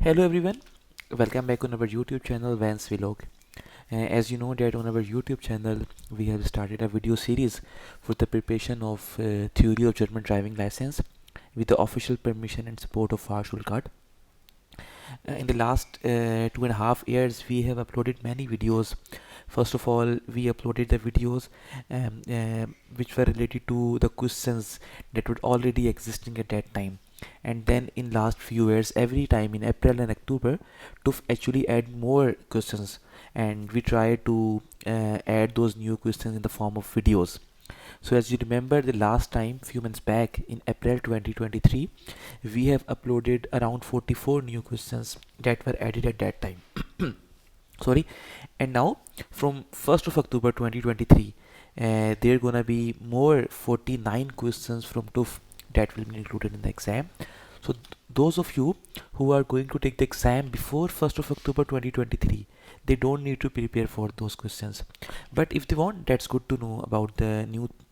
Hello everyone, welcome back on our YouTube channel Wains Vlog. As you know that on our YouTube channel we have started a video series for the preparation of theory of German driving license with the official permission and support of Fahrschulcard. In the last 2.5 years we have uploaded many videos. First of all, we uploaded the videos which were related to the questions that were already existing at that time, and then in last few years every time in April and October to actually add more questions, and we try to add those new questions in the form of videos. So as you remember, the last time few months back in April 2023 we have uploaded around 44 new questions that were added at that time. Sorry. And now from 1st of October 2023 there gonna be more 49 questions from TUF that will be included in the exam. So those of you who are going to take the exam before 1st of October 2023, they don't need to prepare for those questions. But if they want, that's good to know about the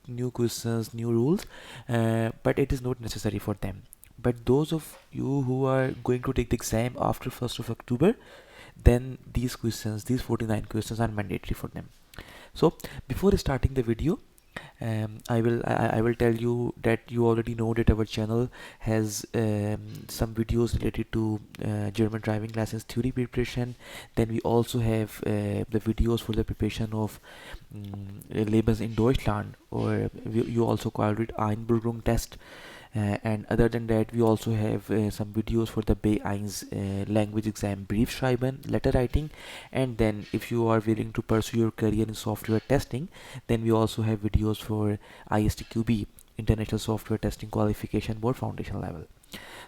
new questions, new rules, but it is not necessary for them. But those of you who are going to take the exam after 1st of October, then these questions, these 49 questions are mandatory for them. So before starting the video, I will tell you that you already know that our channel has some videos related to German driving license theory preparation. Then we also have the videos for the preparation of Lebens in Deutschland, or you also call it Einbürgerung test. And other than that, we also have some videos for the B1 language exam brief schreiben, letter writing. And then if you are willing to pursue your career in software testing, then we also have videos for ISTQB, International Software Testing Qualification Board Foundation level.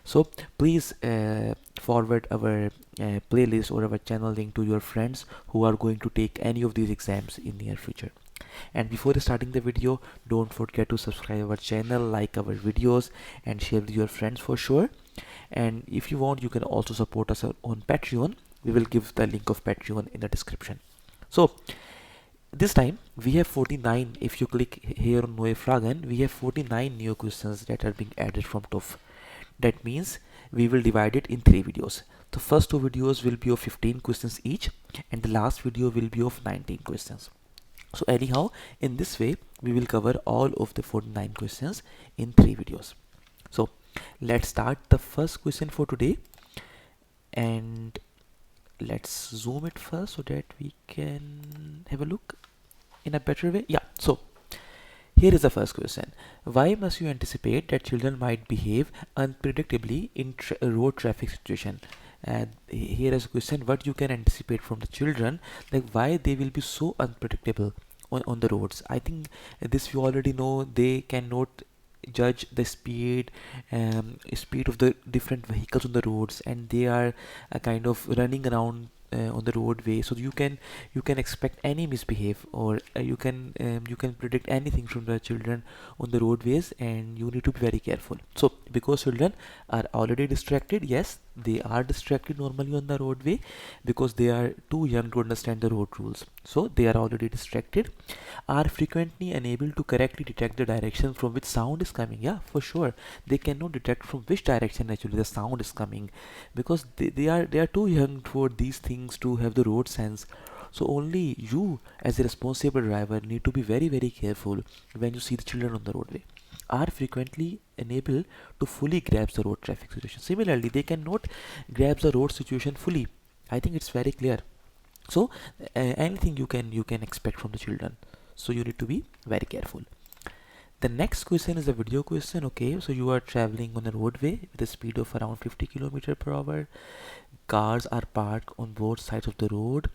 So please forward our playlist or our channel link to your friends who are going to take any of these exams in near future. And before starting the video, don't forget to subscribe our channel, like our videos, and share with your friends for sure. And if you want, you can also support us on Patreon. We will give the link of Patreon in the description. So this time we have 49. If you click here on Neue Fragen, we have 49 new questions that are being added from TUF. That means we will divide it in 3 videos. The first 2 videos will be of 15 questions each, and the last video will be of 19 questions. So anyhow, in this way we will cover all of the 49 questions in 3 videos. So let's start the first question for today, and let's zoom it first so that we can have a look in a better way. Yeah, so here is the first question. Why must you anticipate that children might behave unpredictably in road traffic situation? Here is a question: what you can anticipate from the children, like why they will be so unpredictable on the roads. I think this you already know. They cannot judge the speed of the different vehicles on the roads, and they are kind of running around on the roadway. So you can expect any misbehave, or you can predict anything from the children on the roadways, and you need to be very careful. So because children are already distracted, yes, they are distracted normally on the roadway because they are too young to understand the road rules, so they are already distracted, are frequently unable to correctly detect the direction from which sound is coming. Yeah, for sure, they cannot detect from which direction actually the sound is coming, because they are too young for these things to have the road sense. So only you as a responsible driver need to be very careful when you see the children on the roadway. Are frequently unable to fully grasp the road traffic situation. Similarly, they cannot grasp the road situation fully. I think it's very clear. So anything you can expect from the children, so you need to be very careful. The next question is a video question. Okay, so you are traveling on a roadway with a speed of around 50 km per hour. Cars are parked on both sides of the road,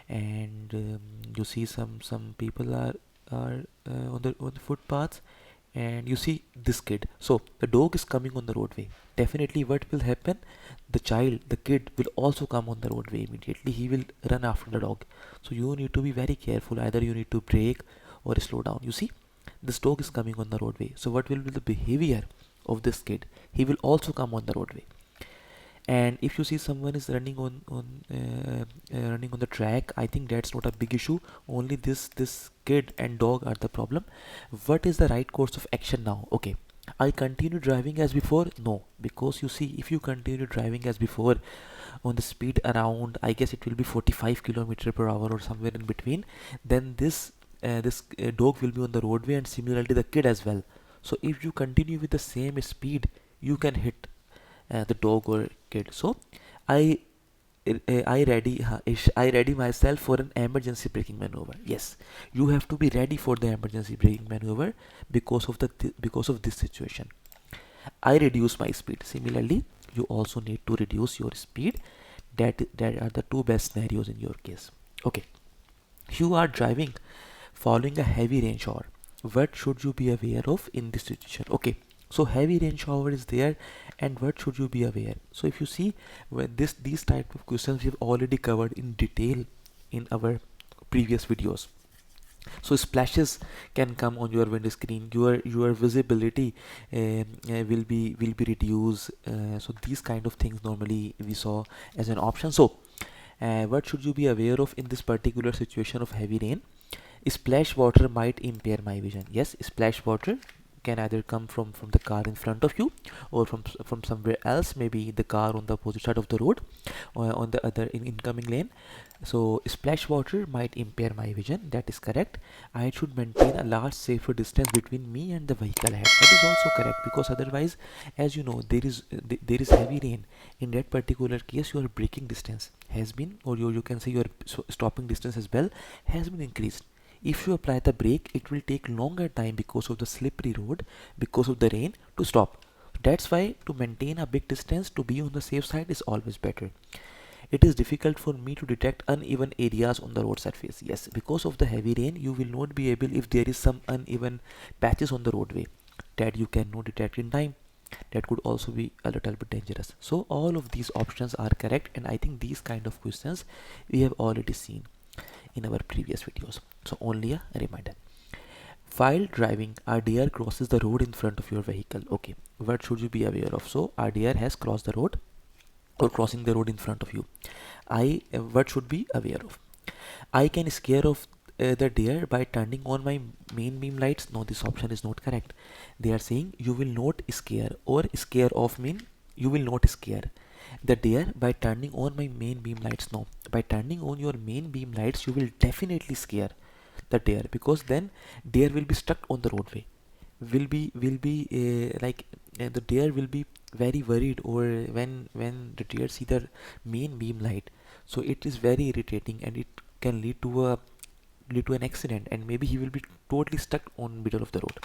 and you see some people are on the footpaths, and you see this kid. So the dog is coming on the roadway. Definitely what will happen, the kid will also come on the roadway immediately. He will run after the dog. So you need to be very careful. Either you need to brake or slow down. You see, this dog is coming on the roadway. So what will be the behavior of this kid? He will also come on the roadway. And if you see someone is running running on the track, I think that's not a big issue. Only this kid and dog are the problem. What is the right course of action now? Okay, I continue driving as before. No, because you see, if you continue driving as before on the speed around, I guess it will be 45 kilometer per hour or somewhere in between, then this dog will be on the roadway, and similarly the kid as well. So if you continue with the same speed, you can hit the dog or kid. So I I ready myself for an emergency braking maneuver. Yes, you have to be ready for the emergency braking maneuver because of because of this situation. I reduce my speed. Similarly, you also need to reduce your speed. That are the two best scenarios in your case. Okay, you are driving following a heavy rain shower. What should you be aware of in this situation? Okay, so heavy rain shower is there, and what should you be aware? So if you see, when these type of questions we've already covered in detail in our previous videos. So splashes can come on your window screen, your visibility will be reduced, so these kind of things normally we saw as an option. So what should you be aware of in this particular situation of heavy rain? Splash water might impair my vision. Yes, splash water can either come from the car in front of you, or from somewhere else, maybe the car on the opposite side of the road, or on the other incoming lane. So splash water might impair my vision. That is correct. I should maintain a large safer distance between me and the vehicle ahead. That is also correct, because otherwise, as you know, there is heavy rain. In that particular case, your braking distance has been, or you can say your stopping distance as well, has been increased. If you apply the brake, it will take longer time because of the slippery road, because of the rain, to stop. That's why to maintain a big distance, to be on the safe side, is always better. It is difficult for me to detect uneven areas on the road surface. Yes, because of the heavy rain, you will not be able, if there is some uneven patches on the roadway that you cannot detect in time, that could also be a little bit dangerous. So all of these options are correct, and I think these kind of questions we have already seen in our previous videos. So only a reminder. While driving, a deer crosses the road in front of your vehicle. Okay, what should you be aware of? So a deer has crossed the road, or crossing the road in front of you. What should be aware of? I can scare off the deer by turning on my main beam lights. No, this option is not correct. They are saying you will not scare, or scare off mean you will not scare the deer by turning on my main beam lights. No, by turning on your main beam lights, you will definitely scare the deer, because then deer will be stuck on the roadway. Will be the deer will be very worried, or when the deer see the main beam light, so it is very irritating, and it can lead to an accident, and maybe he will be totally stuck on middle of the road.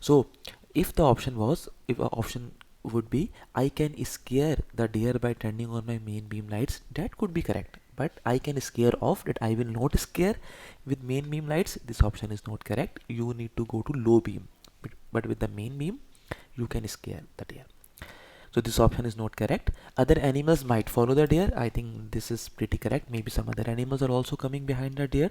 So if a option would be, I can scare the deer by turning on my main beam lights, that could be correct. But I can scare off, that I will not scare with main beam lights, this option is not correct. You need to go to low beam, but with the main beam you can scare the deer. So this option is not correct. Other animals might follow the deer. I think this is pretty correct. Maybe some other animals are also coming behind the deer.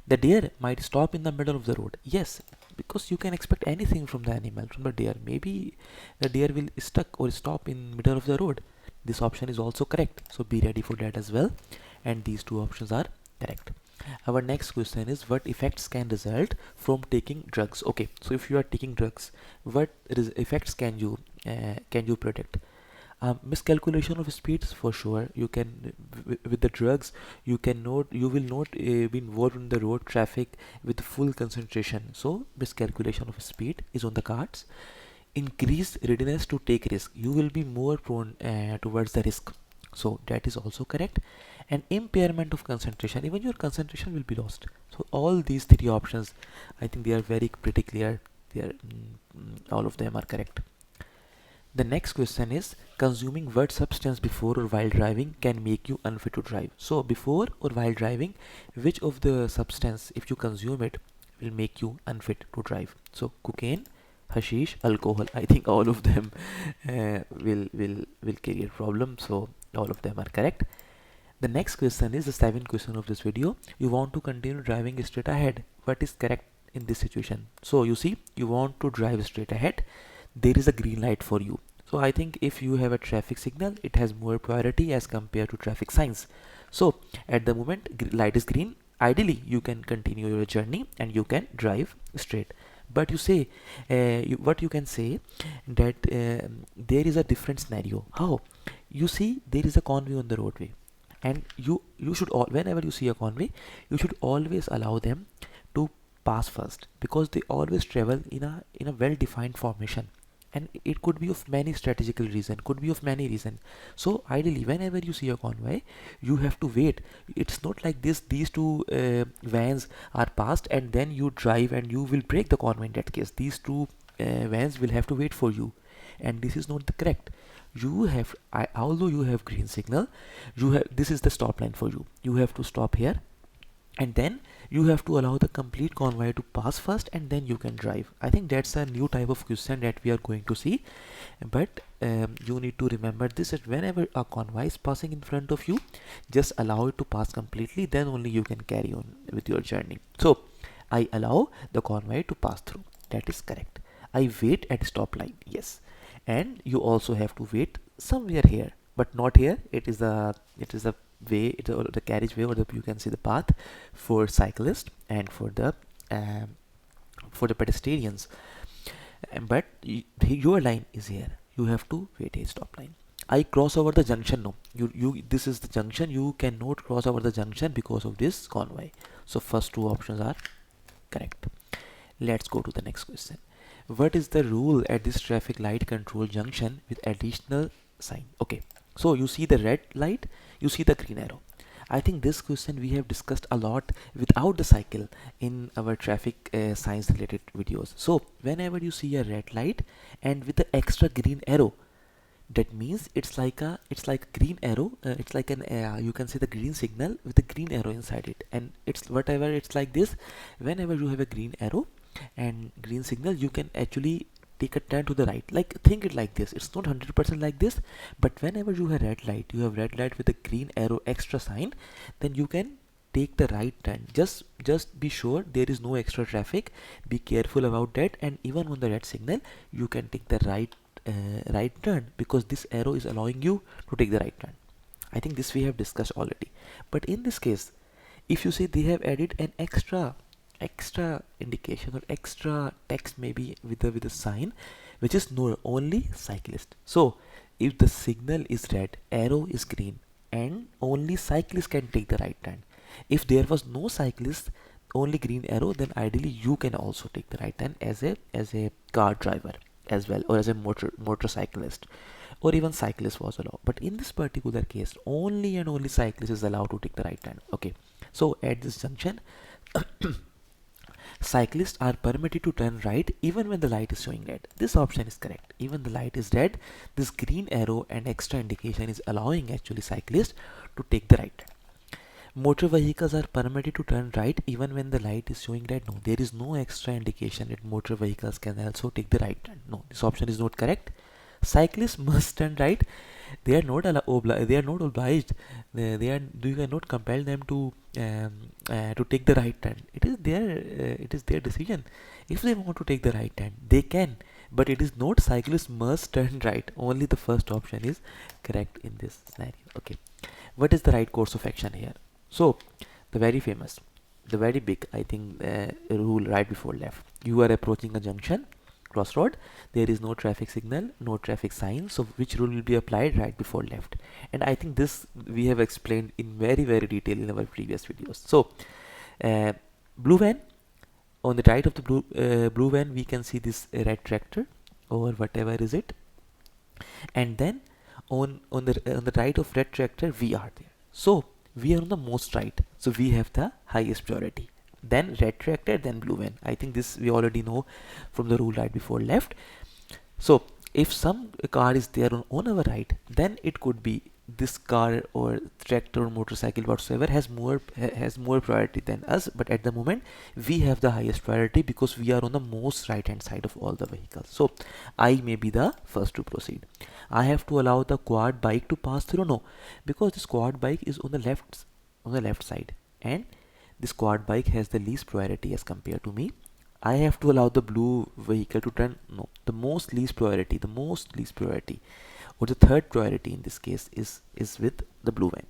The deer might stop in the middle of the road. Yes, because you can expect anything from the animal, from the deer. Maybe the deer will stuck or stop in middle of the road. This option is also correct. So be ready for that as well. And these two options are correct. Our next question is, what effects can result from taking drugs? Okay, so if you are taking drugs, what effects can you predict? Miscalculation of speeds, for sure. You can, with the drugs, you will not be involved in the road traffic with full concentration. So miscalculation of speed is on the cards. Increased readiness to take risk. You will be more prone towards the risk. So that is also correct. And impairment of concentration, even your concentration will be lost. So all these three options, I think they are very pretty clear. They are, all of them are correct. The next question is, consuming what substance before or while driving can make you unfit to drive? So before or while driving, which of the substance, if you consume it, will make you unfit to drive? So cocaine, hashish, alcohol. I think all of them will create a problem. So all of them are correct. The next question is the seventh question of this video. You want to continue driving straight ahead. What is correct in this situation? So you see, you want to drive straight ahead. There is a green light for you. So I think if you have a traffic signal, it has more priority as compared to traffic signs. So at the moment light is green, ideally you can continue your journey and you can drive straight. But you say, what you can say that there is a different scenario. How? You see there is a convoy on the roadway, and you should whenever you see a convoy, you should always allow them to pass first, because they always travel in a well defined formation, and it could be of many strategical reason, could be of many reason. So ideally whenever you see a convoy, you have to wait. It's not like this, these two vans are passed and then you drive and you will break the convoy. In that case, these two vans will have to wait for you, and this is not the correct. You have, although you have green signal, you have, this is the stop line for you, you have to stop here, and then you have to allow the complete convoy to pass first, and then you can drive. I think that's a new type of question that we are going to see, but you need to remember this, that whenever a convoy is passing in front of you, just allow it to pass completely, then only you can carry on with your journey. So I allow the convoy to pass through, that is correct. I wait at stop line, yes, and you also have to wait somewhere here, but not here. It is the way, the carriageway, or you can see the path for cyclists and for the pedestrians. But your line is here, you have to wait a stop line. I cross over the junction. No, you this is the junction, you cannot cross over the junction because of this convoy. So first two options are correct. Let's go to the next question. What is the rule at this traffic light control junction with additional sign? Okay, so you see the red light, you see the green arrow. I think this question we have discussed a lot without the cycle in our traffic science related videos. So whenever you see a red light and with the extra green arrow, that means it's like a green arrow, it's like an you can see the green signal with a green arrow inside it, and it's whatever, it's like this. Whenever you have a green arrow and green signal, you can actually take a turn to the right. Like, think it like this, it's not 100% like this, but whenever you have red light, with a green arrow extra sign, then you can take the right turn. Just be sure there is no extra traffic, be careful about that, and even on the red signal you can take the right turn, because this arrow is allowing you to take the right turn. I think this we have discussed already. But in this case, if you say they have added an extra indication or extra text, maybe with a sign which is no only cyclist. So if the signal is red, arrow is green, and only cyclist can take the right turn. If there was no cyclist, only green arrow, then ideally you can also take the right turn as a car driver as well, or as a motorcyclist, or even cyclist was allowed. But in this particular case, only and only cyclist is allowed to take the right turn. Okay, so at this junction cyclists are permitted to turn right even when the light is showing red. This option is correct. Even the light is red, this green arrow and extra indication is allowing actually cyclists to take the right turn. Motor vehicles are permitted to turn right even when the light is showing red. No, there is no extra indication that motor vehicles can also take the right turn. No, this option is not correct. Cyclists must turn right. They are not they are not obliged. You cannot compel them to take the right turn. It is their decision. If they want to take the right turn, they can. But it is not cyclists must turn right. Only the first option is correct in this scenario. Okay, what is the right course of action here? So the very famous, the very big, I think, rule right before left. You are approaching a junction, crossroad, there is no traffic signal, no traffic sign, so which rule will be applied? Right before left. And I think this we have explained in very detail in our previous videos. So blue van, on the right of the blue van we can see this red tractor or whatever is it, and then on the right of red tractor we are there. So we are on the most right, so we have the highest priority, then red tractor, then blue van. I think this we already know from the rule right before left. So if some car is there on our right, then it could be this car or tractor or motorcycle whatsoever has more priority than us, but at the moment we have the highest priority because we are on the most right hand side of all the vehicles. So I may be the first to proceed. I have to allow the quad bike to pass through. No, because this quad bike is on the left side, and this quad bike has the least priority as compared to me. I have to allow the blue vehicle to turn. No, the least priority, or the third priority in this case is with the blue van.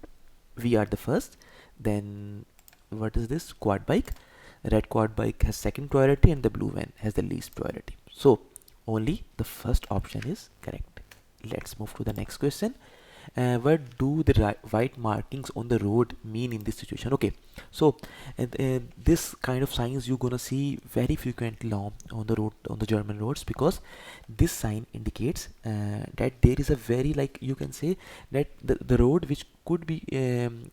We are the first, then what is this? Quad bike, red quad bike has second priority and the blue van has the least priority. So only the first option is correct. Let's move to the next question. What do the white markings on the road mean in this situation? Okay, so this kind of signs you're gonna see very frequently on the road, on the German roads, because this sign indicates that there is a very, like you can say that the road which could be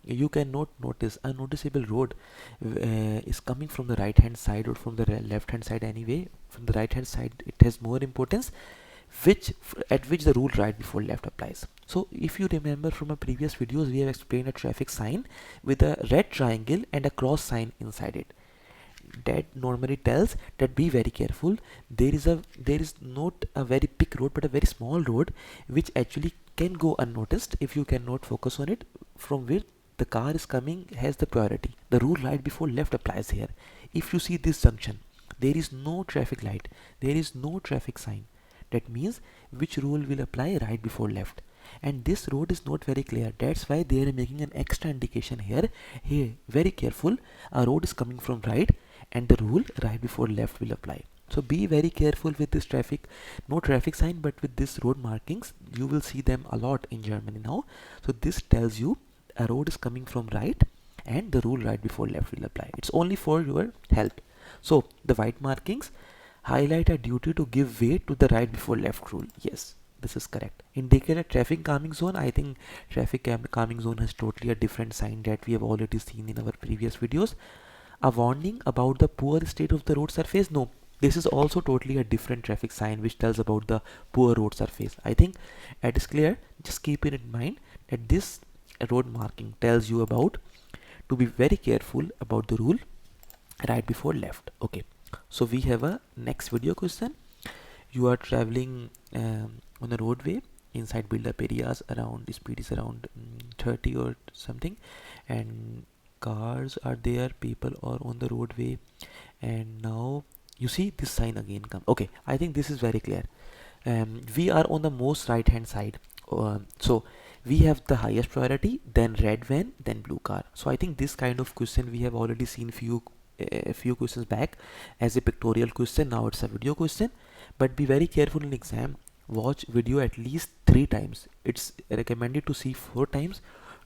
you cannot notice, a noticeable road is coming from the right hand side or from the left hand side. Anyway, from the right hand side it has more importance, at which the rule right before left applies. So if you remember from our previous videos, we have explained a traffic sign with a red triangle and a cross sign inside it. That normally tells that be very careful. There is not a very big road but a very small road which actually can go unnoticed if you cannot focus on it, from where the car is coming has the priority. The rule right before left applies here. If you see this junction, there is no traffic light, there is no traffic sign. That means which rule will apply right before left, and this road is not very clear. That's why they are making an extra indication here. Hey, very careful, a road is coming from right and the rule right before left will apply. So be very careful with this traffic, no traffic sign, but with this road markings you will see them a lot in Germany now. So this tells you a road is coming from right and the rule right before left will apply. It's only for your help. So the white markings highlight a duty to give way to the right before left rule. Yes, this is correct. Indicate a traffic calming zone. I think traffic calming zone has totally a different sign that we have already seen in our previous videos. A warning about the poor state of the road surface. No, this is also totally a different traffic sign which tells about the poor road surface. I think it is clear. Just keep it in mind that this road marking tells you about to be very careful about the rule right before left. Okay, so we have a next video question. You are traveling on a roadway inside build-up areas, around the speed is around 30 or something, and cars are there, people are on the roadway, and now you see this sign again come. Okay, I think this is very clear. We are on the most right hand side, so we have the highest priority, then red van, then blue car. So I think this kind of question we have already seen a few questions back as a pictorial question. Now it's a video question, but be very careful in exam. Watch video at least 3 times. It's recommended to see 4 times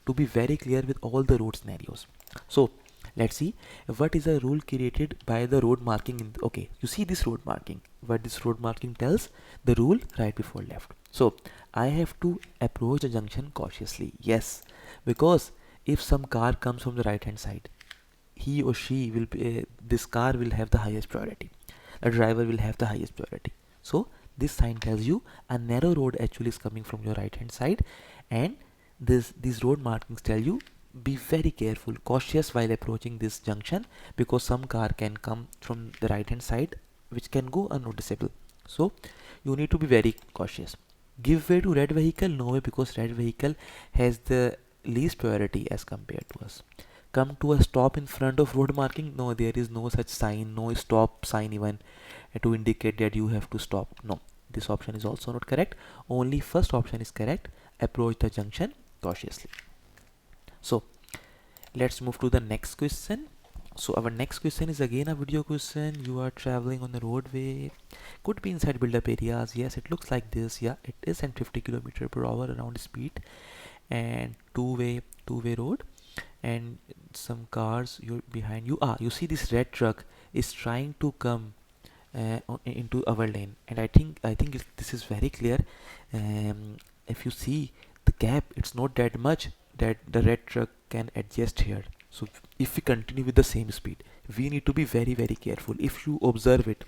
to be very clear with all the road scenarios. So let's see what is a rule created by the road marking okay, you see this road marking, what this road marking tells, the rule right before left. So I have to approach the junction cautiously. Yes, because if some car comes from the right hand side, he or she will be, this car will have the highest priority, the driver will have the highest priority. So this sign tells you a narrow road actually is coming from your right hand side, and these road markings tell you be very careful, cautious while approaching this junction, because some car can come from the right hand side which can go unnoticeable. So you need to be very cautious. Give way to red vehicle. No way, because red vehicle has the least priority as compared to us. Come to a stop in front of road marking. No, there is no such sign, no stop sign even to indicate that you have to stop. No, this option is also not correct. Only first option is correct. Approach the junction cautiously. So let's move to the next question. So our next question is again a video question. You are traveling on the roadway, could be inside build-up areas. Yes, it looks like this. Yeah, it is at 50 km/h around speed, and two-way road, and some cars you're behind you. You see this red truck is trying to come into our lane, and I think this is very clear. If you see the gap, it's not that much that the red truck can adjust here. So if we continue with the same speed, we need to be very careful. If you observe it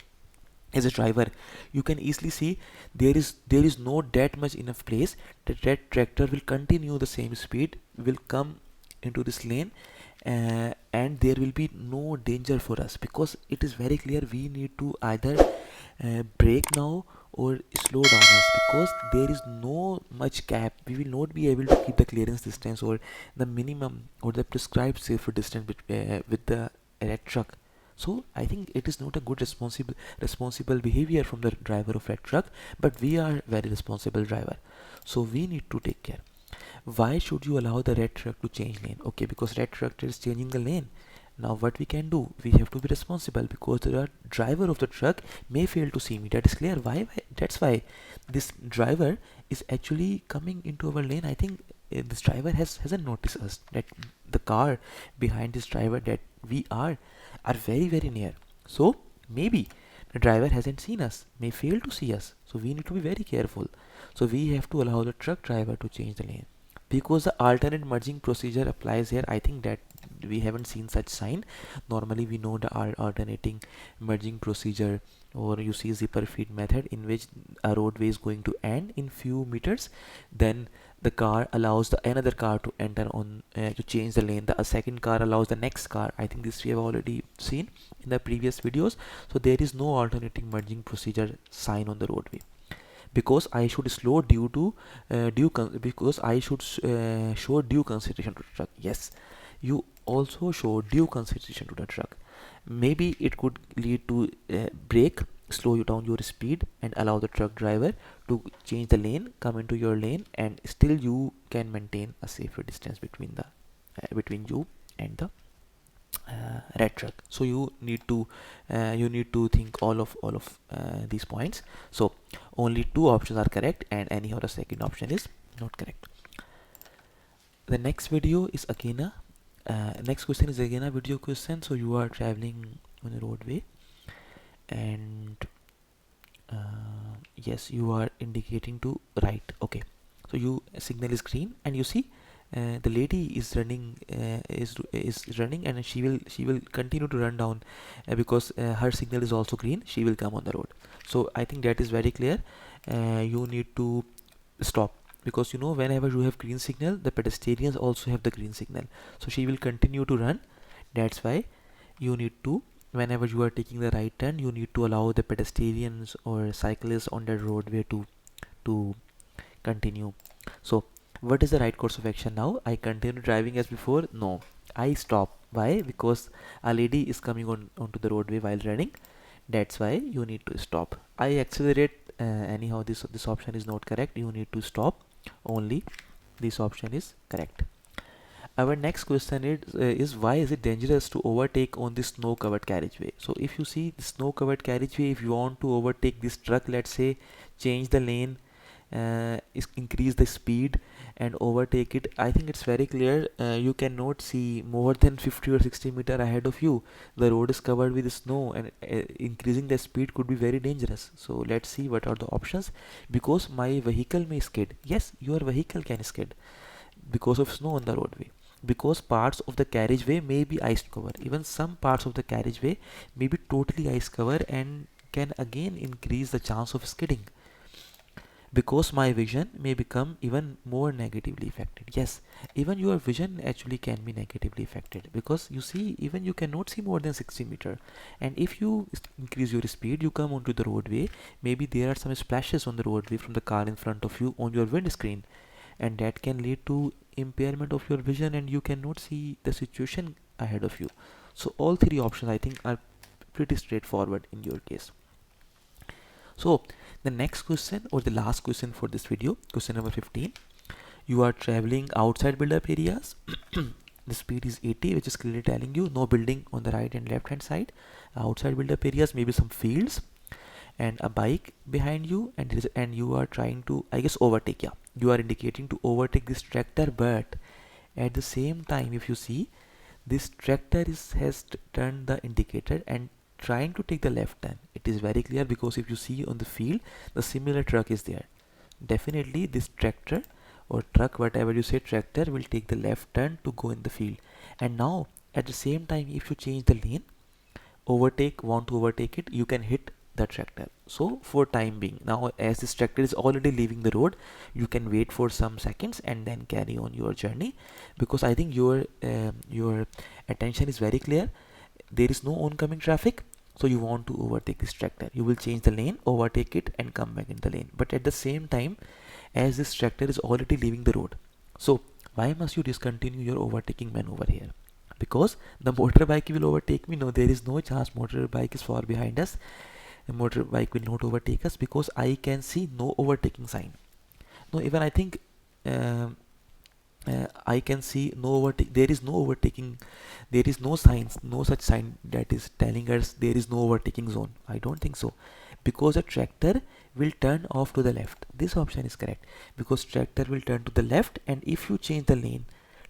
as a driver, you can easily see there is not that much enough place that red tractor will continue the same speed, will come into this lane, and there will be no danger for us, because it is very clear we need to either brake now or slow down us, because there is no much gap. We will not be able to keep the clearance distance or the minimum or the prescribed safer distance with the red truck. So I think it is not a good responsible behavior from the driver of red truck, but we are very responsible driver, so we need to take care. Why should you allow the red truck to change lane? Okay, because red truck is changing the lane. Now what we can do, we have to be responsible, because the driver of the truck may fail to see me. That is clear. Why? That's why this driver is actually coming into our lane. I think this driver hasn't noticed us, that the car behind this driver that we are very near. So maybe the driver hasn't seen us, may fail to see us. So we need to be very careful. So we have to allow the truck driver to change the lane, because the alternate merging procedure applies here. I think that we haven't seen such sign. Normally we know the alternating merging procedure, or you see zipper feed method, in which a roadway is going to end in few meters, then the car allows the another car to enter on to change the lane. The a second car allows the next car. I think this we have already seen in the previous videos. So there is no alternating merging procedure sign on the roadway, because I should slow due to because I should show due consideration to the truck. Yes, you also show due consideration to the truck. Maybe it could lead to brake, slow you down your speed, and allow the truck driver to change the lane, come into your lane, and still you can maintain a safer distance between the between you and the red truck. So you need to think all of these points. So only two options are correct, and any other second option is not correct. The next video is again a next question is again a video question. So you are traveling on a roadway, and yes, you are indicating to right. Okay, so you signal is green, and you see the lady is running is running, and she will continue to run down because her signal is also green. She will come on the road. So I think that is very clear. You need to stop, because you know, whenever you have green signal, the pedestrians also have the green signal. So she will continue to run. That's why you need to, whenever you are taking the right turn, you need to allow the pedestrians or cyclists on the roadway to continue. So what is the right course of action now? I continue driving as before? No, I stop. Why? Because a lady is coming onto the roadway while running. That's why you need to stop. I accelerate. Anyhow, this option is not correct. You need to stop. Only this option is correct. Our next question is why is it dangerous to overtake on this snow covered carriageway? So if you see the snow covered carriageway, if you want to overtake this truck, let's say, change the lane, increase the speed and overtake it, I think it's very clear. You cannot see more than 50 or 60 meter ahead of you. The road is covered with snow, and increasing the speed could be very dangerous. So let's see what are the options. Because my vehicle may skid. Yes, your vehicle can skid because of snow on the roadway. Because parts of the carriageway may be ice cover. Even some parts of the carriageway may be totally ice cover and can again increase the chance of skidding. Because my vision may become even more negatively affected. Yes, even your vision actually can be negatively affected, because you see, even you cannot see more than 60 meter, and if you increase your speed, you come onto the roadway, maybe there are some splashes on the roadway from the car in front of you on your windscreen, and that can lead to impairment of your vision, and you cannot see the situation ahead of you. So all three options, I think, are pretty straightforward in your case. So the next question, or the last question for this video, question number 15. You are traveling outside build-up areas. The speed is 80, which is clearly telling you no building on the right and left hand side. Outside build-up areas, maybe some fields and a bike behind you, and you are trying to, I guess, overtake. Yeah, you are indicating to overtake this tractor, but at the same time, if you see, this tractor has turned the indicator and trying to take the left turn. It is very clear, because if you see on the field, the similar truck is there. Definitely this tractor or truck, whatever you say, tractor will take the left turn to go in the field. And now at the same time, if you change the lane, want to overtake it, you can hit the tractor. So for time being, now as this tractor is already leaving the road, you can wait for some seconds and then carry on your journey, because I think your attention is very clear. There is no oncoming traffic, so you want to overtake this tractor. You will change the lane, overtake it, and come back in the lane. But at the same time, as this tractor is already leaving the road, so why must you discontinue your overtaking maneuver here? Because the motorbike will overtake me? No, there is no chance. Motorbike is far behind us. A motorbike will not overtake us, because I can see no overtaking sign. No, even I think I can see no overtake. There is no overtaking. There is no signs, no such sign that is telling us there is no overtaking zone. I don't think so, because a tractor will turn off to the left. This option is correct, because tractor will turn to the left, and if you change the lane,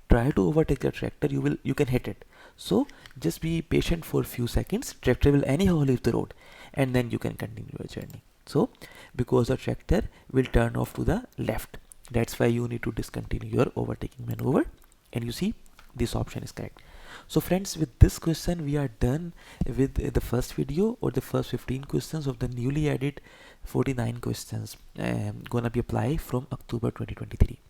try to overtake the tractor, you can hit it. So just be patient for a few seconds. Tractor will anyhow leave the road, and then you can continue your journey. So because the tractor will turn off to the left, that's why you need to discontinue your overtaking maneuver, and you see this option is correct. So friends, with this question we are done with the first video, or the first 15 questions of the newly added 49 questions gonna be applied from October 2023.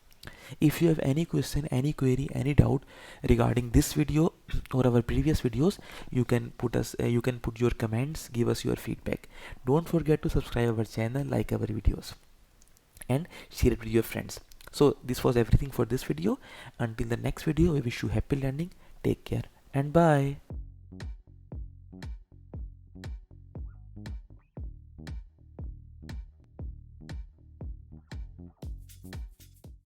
If you have any question, any query, any doubt regarding this video or our previous videos, you can put your comments, give us your feedback. Don't forget to subscribe our channel, like our videos, and share it with your friends. So this was everything for this video. Until the next video, we wish you happy learning. Take care and bye.